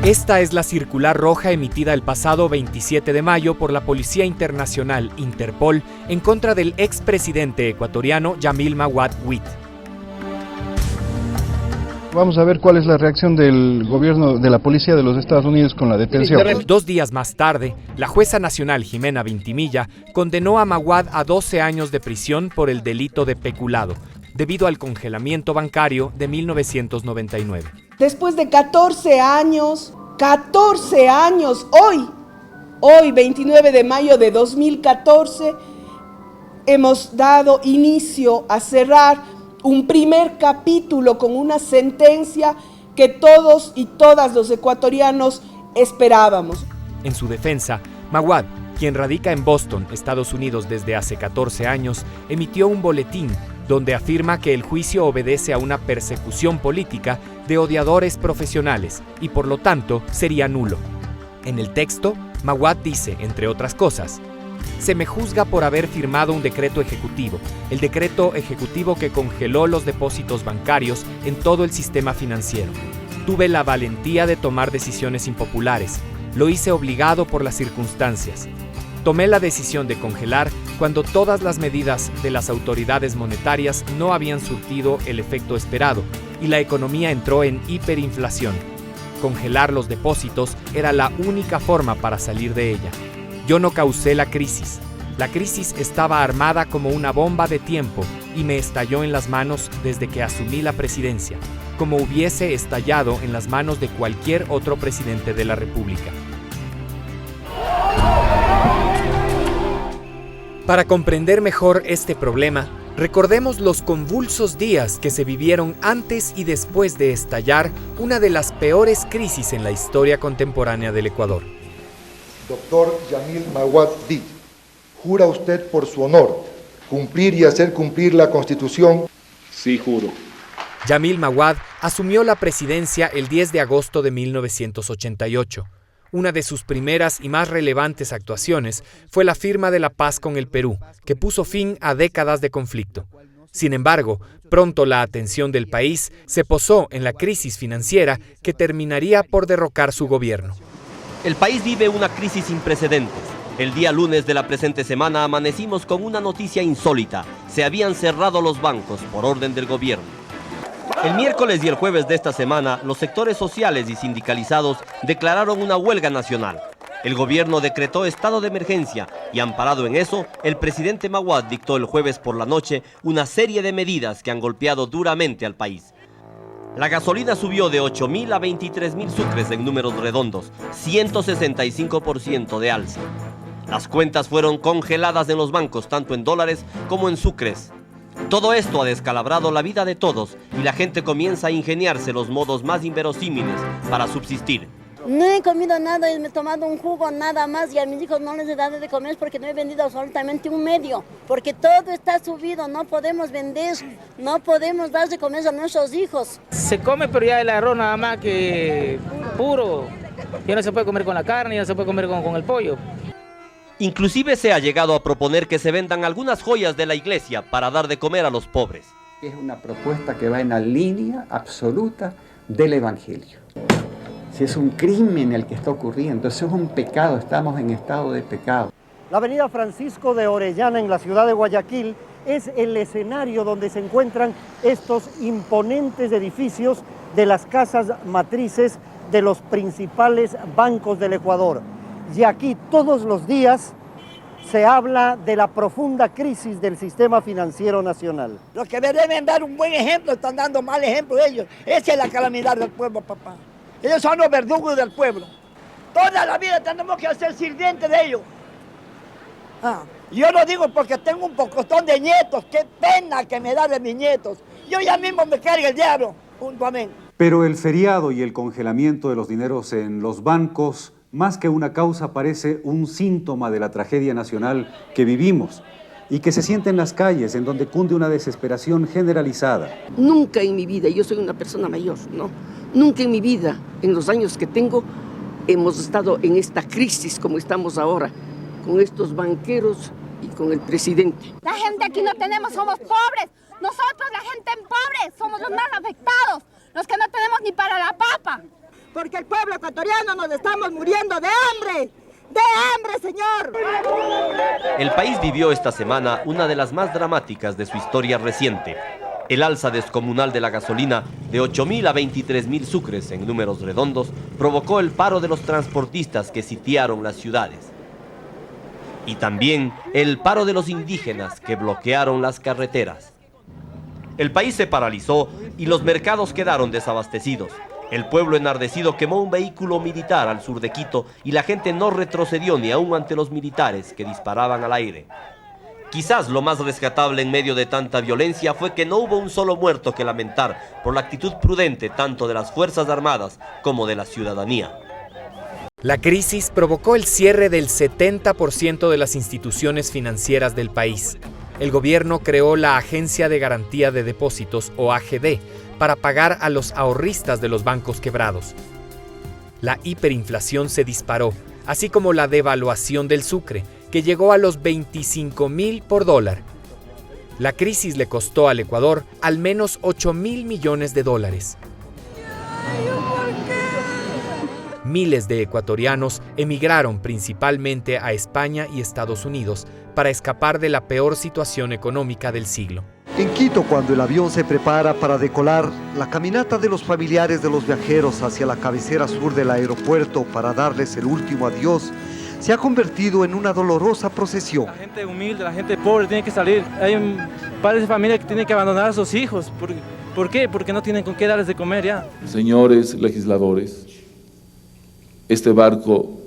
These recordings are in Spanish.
Esta es la circular roja emitida el pasado 27 de mayo por la Policía Internacional, Interpol, en contra del expresidente ecuatoriano Yamil Maguad Wit. Vamos a ver cuál es la reacción del gobierno de la policía de los Estados Unidos con la detención. 2 días más tarde, la jueza nacional Jimena Vintimilla condenó a Maguad a 12 años de prisión por el delito de peculado, debido al congelamiento bancario de 1999. Después de 14 años, hoy 29 de mayo de 2014, hemos dado inicio a cerrar un primer capítulo con una sentencia que todos y todas los ecuatorianos esperábamos. En su defensa, Maguad, quien radica en Boston, Estados Unidos desde hace 14 años, emitió un boletín donde afirma que el juicio obedece a una persecución política de odiadores profesionales y por lo tanto sería nulo. En el texto, Maguad dice, entre otras cosas: se me juzga por haber firmado un decreto ejecutivo, el decreto ejecutivo que congeló los depósitos bancarios en todo el sistema financiero. Tuve la valentía de tomar decisiones impopulares, lo hice obligado por las circunstancias. Tomé la decisión de congelar cuando todas las medidas de las autoridades monetarias no habían surtido el efecto esperado y la economía entró en hiperinflación. Congelar los depósitos era la única forma para salir de ella. Yo no causé la crisis. La crisis estaba armada como una bomba de tiempo y me estalló en las manos desde que asumí la presidencia, como hubiese estallado en las manos de cualquier otro presidente de la República. Para comprender mejor este problema, recordemos los convulsos días que se vivieron antes y después de estallar una de las peores crisis en la historia contemporánea del Ecuador. Doctor Yamil Maguad Wit, ¿jura usted por su honor cumplir y hacer cumplir la Constitución? Sí, juro. Yamil Maguad asumió la presidencia el 10 de agosto de 1988. Una de sus primeras y más relevantes actuaciones fue la firma de la paz con el Perú, que puso fin a décadas de conflicto. Sin embargo, pronto la atención del país se posó en la crisis financiera que terminaría por derrocar su gobierno. El país vive una crisis sin precedentes. El día lunes de la presente semana amanecimos con una noticia insólita. Se habían cerrado los bancos por orden del gobierno. El miércoles y el jueves de esta semana, los sectores sociales y sindicalizados declararon una huelga nacional. El gobierno decretó estado de emergencia y, amparado en eso, el presidente Maguad dictó el jueves por la noche una serie de medidas que han golpeado duramente al país. La gasolina subió de 8.000 a 23.000 sucres en números redondos, 165% de alza. Las cuentas fueron congeladas en los bancos, tanto en dólares como en sucres. Todo esto ha descalabrado la vida de todos y la gente comienza a ingeniarse los modos más inverosímiles para subsistir. No he comido nada, me he tomado un jugo nada más y a mis hijos no les he dado de comer porque no he vendido absolutamente un medio, porque todo está subido, no podemos vender, no podemos dar de comer a nuestros hijos. Se come pero ya el arroz nada más que puro, ya no se puede comer con la carne, ya no se puede comer con el pollo. Inclusive se ha llegado a proponer que se vendan algunas joyas de la iglesia para dar de comer a los pobres. Es una propuesta que va en la línea absoluta del Evangelio. Si es un crimen el que está ocurriendo, entonces es un pecado, estamos en estado de pecado. La avenida Francisco de Orellana en la ciudad de Guayaquil es el escenario donde se encuentran estos imponentes edificios de las casas matrices de los principales bancos del Ecuador. Y aquí todos los días se habla de la profunda crisis del sistema financiero nacional. Los que deben dar un buen ejemplo están dando mal ejemplo ellos. Esa es la calamidad del pueblo, papá. Ellos son los verdugos del pueblo. Toda la vida tenemos que ser sirvientes de ellos. Yo lo digo porque tengo un pocotón de nietos. Qué pena que me da de mis nietos. Yo ya mismo me carga el diablo, junto a mí. Pero el feriado y el congelamiento de los dineros en los bancos, más que una causa, parece un síntoma de la tragedia nacional que vivimos y que se siente en las calles, en donde cunde una desesperación generalizada. Nunca en mi vida, yo soy una persona mayor, ¿no? Nunca en mi vida, en los años que tengo, hemos estado en esta crisis como estamos ahora, con estos banqueros y con el presidente. La gente aquí no tenemos, somos pobres. Nosotros, la gente pobre, somos los más afectados, los que no tenemos ni para la papa. porque el pueblo ecuatoriano nos estamos muriendo de hambre. ¡De hambre, señor! El país vivió esta semana una de las más dramáticas de su historia reciente. El alza descomunal de la gasolina de 8.000 a 23.000 sucres en números redondos provocó el paro de los transportistas que sitiaron las ciudades. Y también el paro de los indígenas que bloquearon las carreteras. El país se paralizó y los mercados quedaron desabastecidos. El pueblo enardecido quemó un vehículo militar al sur de Quito y la gente no retrocedió ni aún ante los militares que disparaban al aire. Quizás lo más rescatable en medio de tanta violencia fue que no hubo un solo muerto que lamentar por la actitud prudente tanto de las Fuerzas Armadas como de la ciudadanía. La crisis provocó el cierre del 70% de las instituciones financieras del país. El gobierno creó la Agencia de Garantía de Depósitos, o AGD, para pagar a los ahorristas de los bancos quebrados. La hiperinflación se disparó, así como la devaluación del sucre, que llegó a los 25.000 por dólar. La crisis le costó al Ecuador al menos $8.000 millones. Miles de ecuatorianos emigraron principalmente a España y Estados Unidos para escapar de la peor situación económica del siglo. En Quito, cuando el avión se prepara para decolar, la caminata de los familiares de los viajeros hacia la cabecera sur del aeropuerto para darles el último adiós se ha convertido en una dolorosa procesión. La gente humilde, la gente pobre tiene que salir. Hay padres de familia que tienen que abandonar a sus hijos. ¿Por qué? Porque no tienen con qué darles de comer ya. Señores legisladores, este barco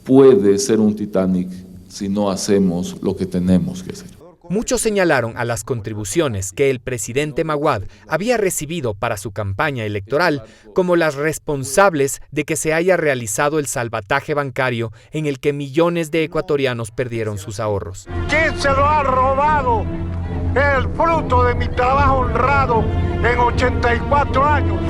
puede ser un Titanic si no hacemos lo que tenemos que hacer. Muchos señalaron a las contribuciones que el presidente Maguad había recibido para su campaña electoral como las responsables de que se haya realizado el salvataje bancario en el que millones de ecuatorianos perdieron sus ahorros. ¿Quién se lo ha robado? El fruto de mi trabajo honrado en 84 años.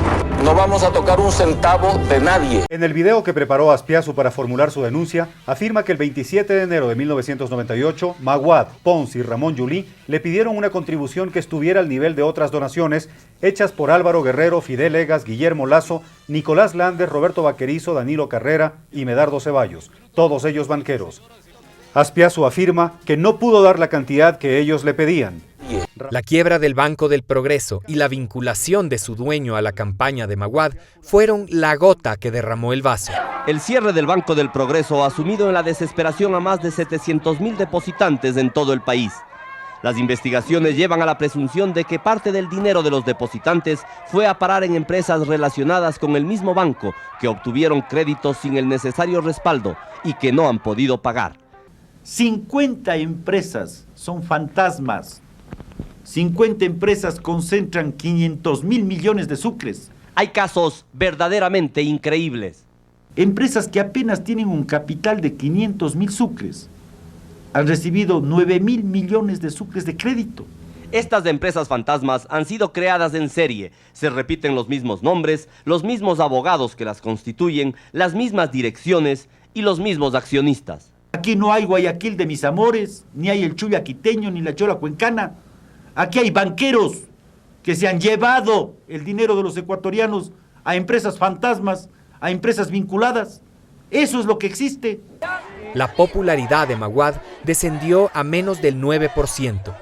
No vamos a tocar un centavo de nadie. En el video que preparó Azpiazu para formular su denuncia, afirma que el 27 de enero de 1998, Maguad, Pons y Ramón Yulí le pidieron una contribución que estuviera al nivel de otras donaciones hechas por Álvaro Guerrero, Fidel Egas, Guillermo Lazo, Nicolás Landes, Roberto Vaquerizo, Danilo Carrera y Medardo Ceballos, todos ellos banqueros. Azpiazu afirma que no pudo dar la cantidad que ellos le pedían. La quiebra del Banco del Progreso y la vinculación de su dueño a la campaña de Maguad fueron la gota que derramó el vaso. El cierre del Banco del Progreso ha sumido en la desesperación a más de 700.000 depositantes en todo el país. Las investigaciones llevan a la presunción de que parte del dinero de los depositantes fue a parar en empresas relacionadas con el mismo banco que obtuvieron créditos sin el necesario respaldo y que no han podido pagar. 50 empresas son fantasmas. 50 empresas concentran 500.000 millones de sucres. Hay casos verdaderamente increíbles. Empresas que apenas tienen un capital de 500.000 sucres han recibido 9.000 millones de sucres de crédito. Estas empresas fantasmas han sido creadas en serie. Se repiten los mismos nombres, los mismos abogados que las constituyen, las mismas direcciones y los mismos accionistas. Aquí no hay Guayaquil de mis amores, ni hay el Chuya quiteño, ni la Chola cuencana. Aquí hay banqueros que se han llevado el dinero de los ecuatorianos a empresas fantasmas, a empresas vinculadas. Eso es lo que existe. La popularidad de Maguad descendió a menos del 9%.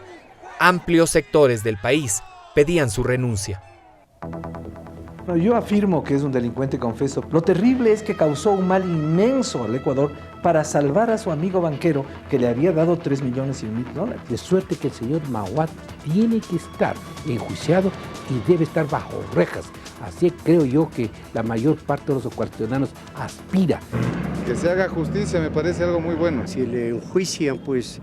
Amplios sectores del país pedían su renuncia. Yo afirmo que es un delincuente confeso. Lo terrible es que causó un mal inmenso al Ecuador para salvar a su amigo banquero que le había dado $3,100,000. De suerte que el señor Maguad tiene que estar enjuiciado y debe estar bajo rejas. Así creo yo que la mayor parte de los ecuatorianos aspira. Que se haga justicia me parece algo muy bueno. Si le enjuician, pues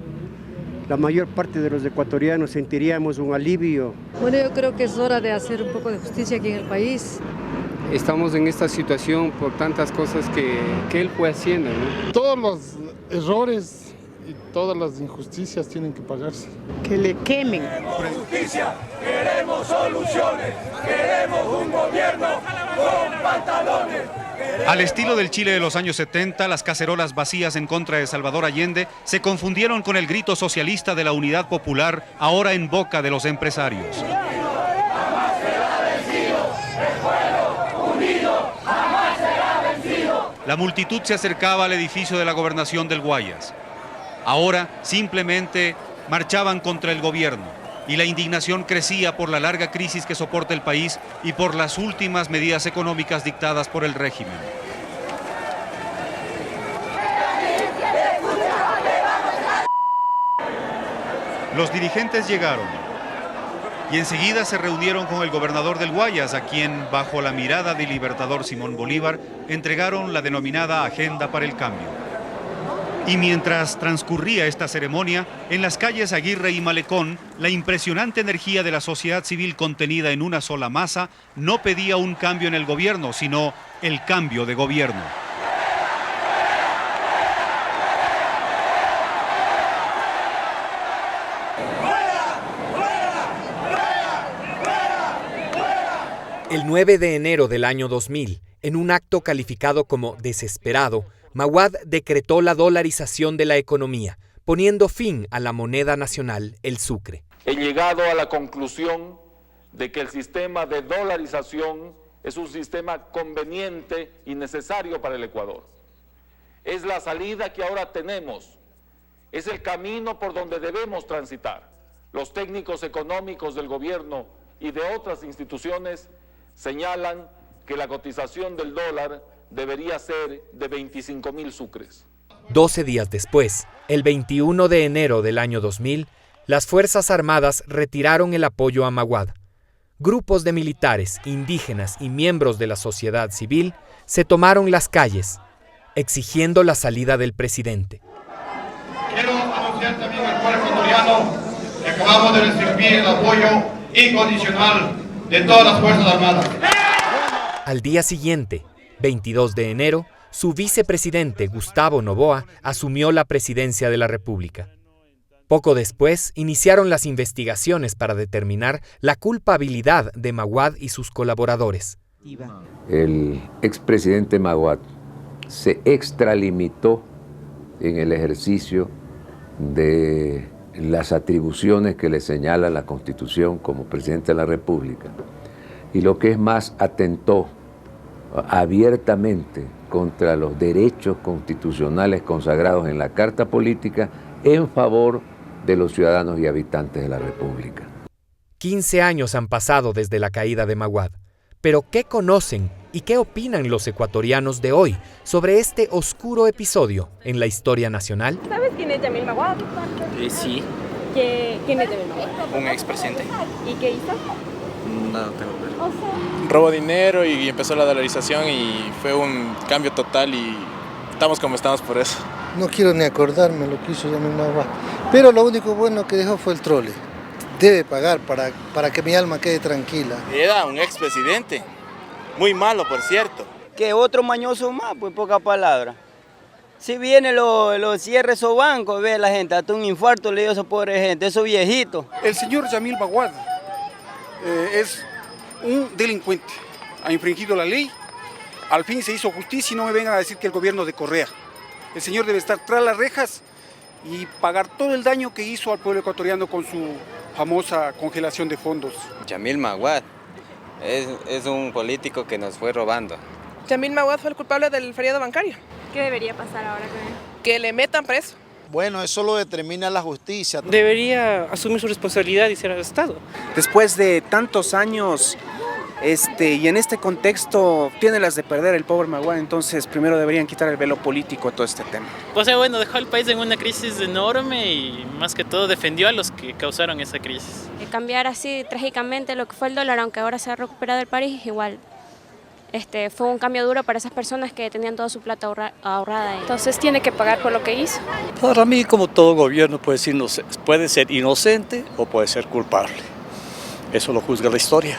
la mayor parte de los ecuatorianos sentiríamos un alivio. Bueno, yo creo que es hora de hacer un poco de justicia aquí en el país. Estamos en esta situación por tantas cosas que él fue haciendo, ¿no? Todos los errores y todas las injusticias tienen que pagarse. Que le quemen. Justicia, queremos soluciones, queremos un gobierno con pantalones. Al estilo del Chile de los años 70, las cacerolas vacías en contra de Salvador Allende se confundieron con el grito socialista de la unidad popular, ahora en boca de los empresarios. Jamás será vencido, el pueblo unido jamás será la multitud se acercaba al edificio de la gobernación del Guayas. Ahora simplemente marchaban contra el gobierno y la indignación crecía por la larga crisis que soporta el país y por las últimas medidas económicas dictadas por el régimen. Los dirigentes llegaron y enseguida se reunieron con el gobernador del Guayas, a quien, bajo la mirada del libertador Simón Bolívar, entregaron la denominada Agenda para el Cambio. Y mientras transcurría esta ceremonia, en las calles Aguirre y Malecón, la impresionante energía de la sociedad civil contenida en una sola masa no pedía un cambio en el gobierno, sino el cambio de gobierno. El 9 de enero del año 2000, en un acto calificado como desesperado, Maguad decretó la dolarización de la economía, poniendo fin a la moneda nacional, el sucre. He llegado a la conclusión de que el sistema de dolarización es un sistema conveniente y necesario para el Ecuador. Es la salida que ahora tenemos, es el camino por donde debemos transitar. Los técnicos económicos del gobierno y de otras instituciones señalan que la cotización del dólar debería ser de 25.000 sucres. 12 días después, el 21 de enero del año 2000, las Fuerzas Armadas retiraron el apoyo a Maguad. Grupos de militares, indígenas y miembros de la sociedad civil se tomaron las calles, exigiendo la salida del presidente. Quiero anunciar también al pueblo ecuatoriano que acabamos de recibir el apoyo incondicional de todas las Fuerzas Armadas. Al día siguiente, 22 de enero, su vicepresidente Gustavo Noboa asumió la presidencia de la República. Poco después, iniciaron las investigaciones para determinar la culpabilidad de Maguad y sus colaboradores. El expresidente Maguad se extralimitó en el ejercicio de las atribuciones que le señala la Constitución como presidente de la República. Y lo que es más, atentó abiertamente contra los derechos constitucionales consagrados en la Carta Política en favor de los ciudadanos y habitantes de la República. 15 años han pasado desde la caída de Maguad, pero ¿qué conocen y qué opinan los ecuatorianos de hoy sobre este oscuro episodio en la historia nacional? ¿Sabes quién es Yamil Maguad? Sí. ¿Quién es Yamil Maguad? Un expresidente. ¿Y qué hizo? No tengo idea. Robó dinero y empezó la dolarización y fue un cambio total y estamos como estamos por eso. No quiero ni acordarme lo que hizo Yamil Maguad, pero lo único bueno que dejó fue el trole. Debe pagar para que mi alma quede tranquila. Era un expresidente, muy malo por cierto. Que otro mañoso más, pues poca palabra. Si viene los cierres o bancos, ve la gente, hasta un infarto le dio a esa pobre gente, esos viejitos. El señor Yamil Maguad es un delincuente, ha infringido la ley, al fin se hizo justicia y no me vengan a decir que el gobierno de Correa. El señor debe estar tras las rejas y pagar todo el daño que hizo al pueblo ecuatoriano con su famosa congelación de fondos. Yamil Maguad es un político que nos fue robando. Yamil Maguad fue el culpable del feriado bancario. ¿Qué debería pasar ahora con él? Que le metan preso. Bueno, eso lo determina la justicia. Debería asumir su responsabilidad y ser arrestado. Después de tantos años y en este contexto tiene las de perder el pobre Maguad, entonces primero deberían quitar el velo político a todo este tema. O sea, bueno, dejó al país en una crisis enorme y más que todo defendió a los que causaron esa crisis. Cambiar así trágicamente lo que fue el dólar, aunque ahora se ha recuperado el país, igual fue un cambio duro para esas personas que tenían toda su plata ahorrada. Entonces tiene que pagar por lo que hizo. Para mí, como todo gobierno, puede ser inocente o puede ser culpable. Eso lo juzga la historia.